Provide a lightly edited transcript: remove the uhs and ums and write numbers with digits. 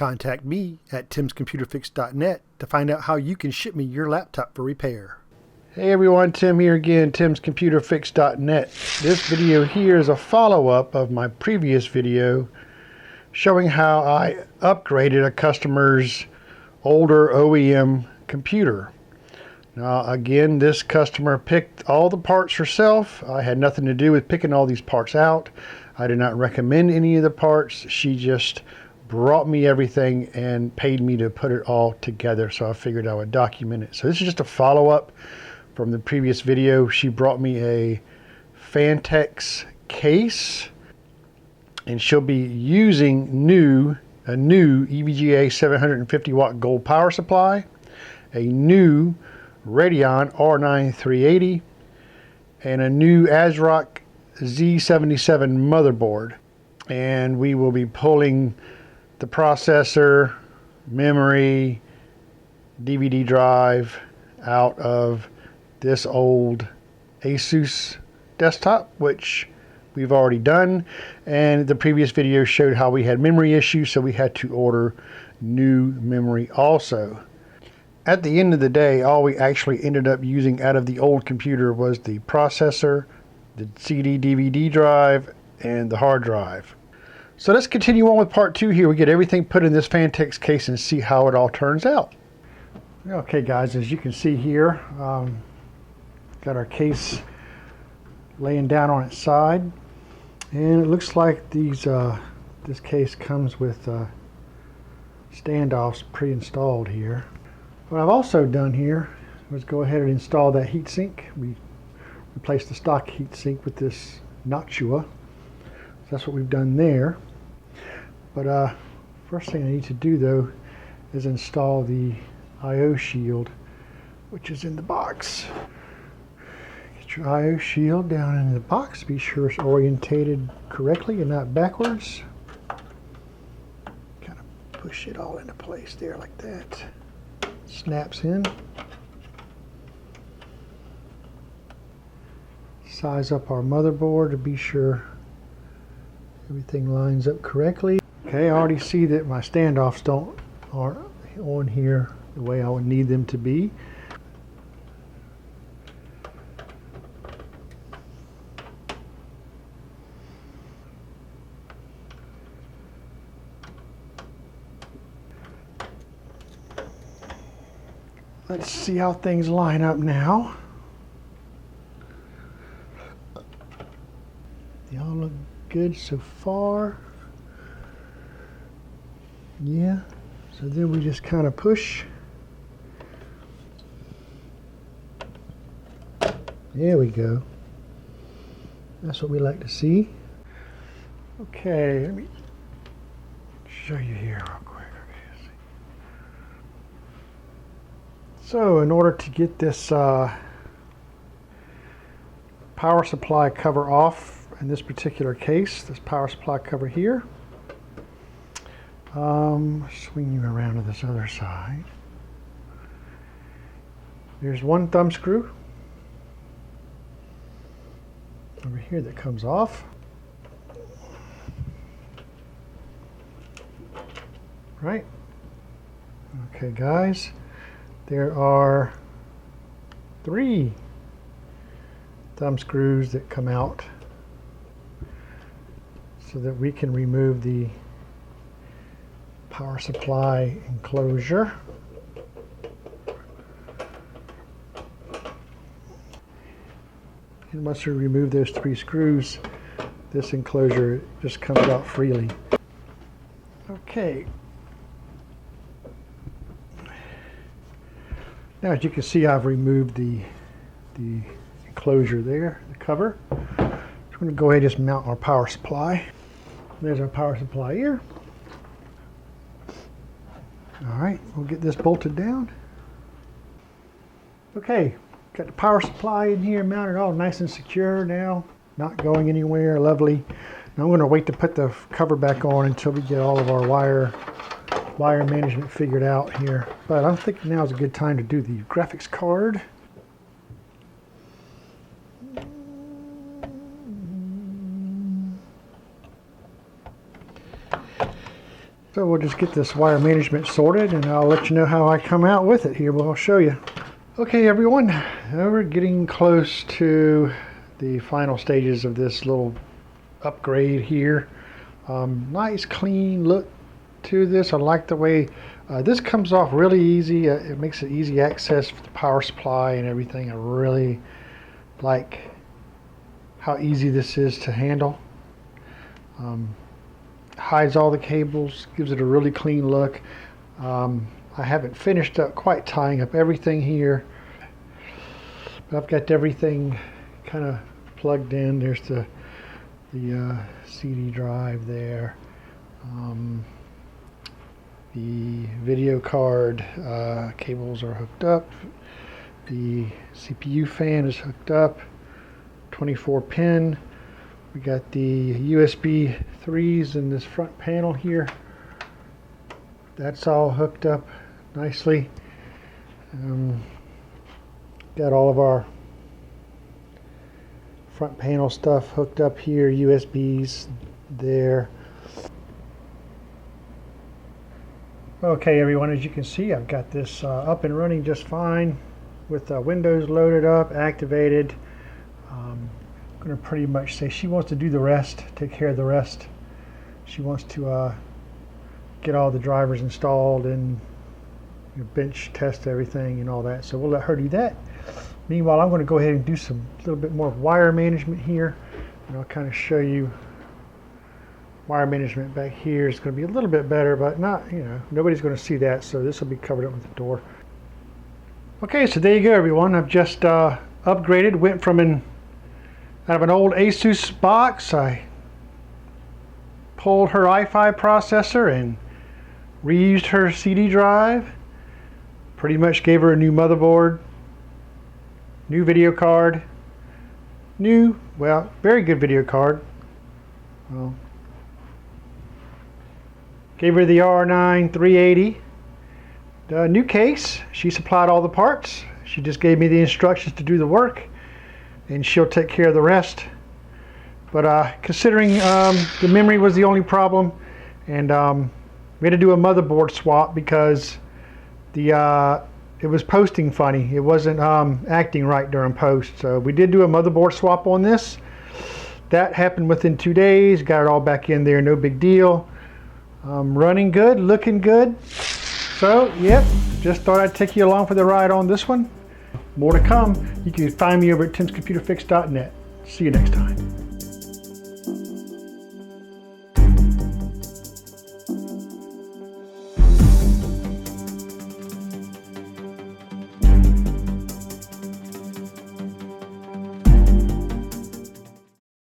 Contact me at timscomputerfix.net to find out how you can ship me your laptop for repair. Hey everyone, Tim here again, timscomputerfix.net. This video here is a follow-up of my previous video showing how I upgraded a customer's older OEM computer. Now again, this customer picked all the parts herself. I had nothing to do with picking all these parts out. I did not recommend any of the parts. She just brought me everything and paid me to put it all together, so I figured I would document it. So this is just a follow-up from the previous video. She brought me a Fantex case, and she'll be using a new EVGA 750 watt gold power supply, a new Radeon R9 380, and a new ASRock Z77 motherboard. And we will be pulling the processor, memory, DVD drive out of this old Asus desktop, which we've already done, and the previous video showed how we had memory issues, so we had to order new memory also. At the end of the day, all we actually ended up using out of the old computer was the processor, the CD DVD drive, and the hard drive. So let's continue on with part 2 here. We get everything put in this Fantex case and see how it all turns out. Okay guys, as you can see here, got our case laying down on its side, and it looks like these this case comes with standoffs pre-installed here. What I've also done here was go ahead and install that heatsink. We replaced the stock heatsink with this Noctua. So that's what we've done there. But first thing I need to do though is install the I/O shield, which is in the box. Get your I/O shield down in the box. Be sure it's orientated correctly and not backwards. Kind of push it all into place there like that. Snaps in. Size up our motherboard to be sure everything lines up correctly. Okay, I already see that my standoffs aren't on here the way I would need them to be. Let's see how things line up now. They all look good so far. Yeah, so then we just kind of push. There we go. That's what we like to see. Okay, let me show you here real quick. So in order to get this power supply cover off in this particular case, this power supply cover here, swing you around to this other side. There's one thumb screw over here that comes off. Right. Okay guys, there are 3 thumb screws that come out so that we can remove the power supply enclosure. And once we remove those 3 screws, this enclosure just comes out freely. Okay. Now as you can see, I've removed the enclosure there, the cover. I'm going to go ahead and just mount our power supply. There's our power supply here. Alright, we'll get this bolted down. Okay, got the power supply in here mounted all nice and secure now. Not going anywhere, lovely. Now I'm going to wait to put the cover back on until we get all of our wire management figured out here. But I'm thinking now is a good time to do the graphics card. So we'll just get this wire management sorted and I'll let you know how I come out with it here, but I'll show you. Okay everyone, now we're getting close to the final stages of this little upgrade here. Nice clean look to this. I like the way this comes off really easy. It makes it easy access for the power supply and everything. I really like how easy this is to handle. Hides all the cables, gives it a really clean look. I haven't finished up quite tying up everything here, but I've got everything kind of plugged in. There's the CD drive there. The video card cables are hooked up. The CPU fan is hooked up. 24 pin. We got the USB 3s in this front panel here. That's all hooked up nicely. Got all of our front panel stuff hooked up here, USBs there. Okay everyone, as you can see, I've got this up and running just fine with Windows loaded up, activated. I'm going to pretty much say she wants to do the rest, take care of the rest. She wants to get all the drivers installed and bench test everything and all that. So we'll let her do that. Meanwhile, I'm going to go ahead and do some little bit more wire management here, and I'll kind of show you wire management back here. Is going to be a little bit better, but not, nobody's going to see that, so this will be covered up with the door. Okay, so there you go everyone. I've just upgraded, went from out of an old Asus box. I pulled her i5 processor and reused her CD drive. Pretty much gave her a new motherboard, new video card, very good video card. Well, gave her the R9 380. The new case, she supplied all the parts. She just gave me the instructions to do the work, and she'll take care of the rest. But considering the memory was the only problem, and we had to do a motherboard swap because it was posting funny. It wasn't acting right during post. So we did do a motherboard swap on this. That happened within 2 days. Got it all back in there, no big deal. Running good, looking good. So, yep, just thought I'd take you along for the ride on this one. More to come. You can find me over at timscomputerfix.net. See you next time.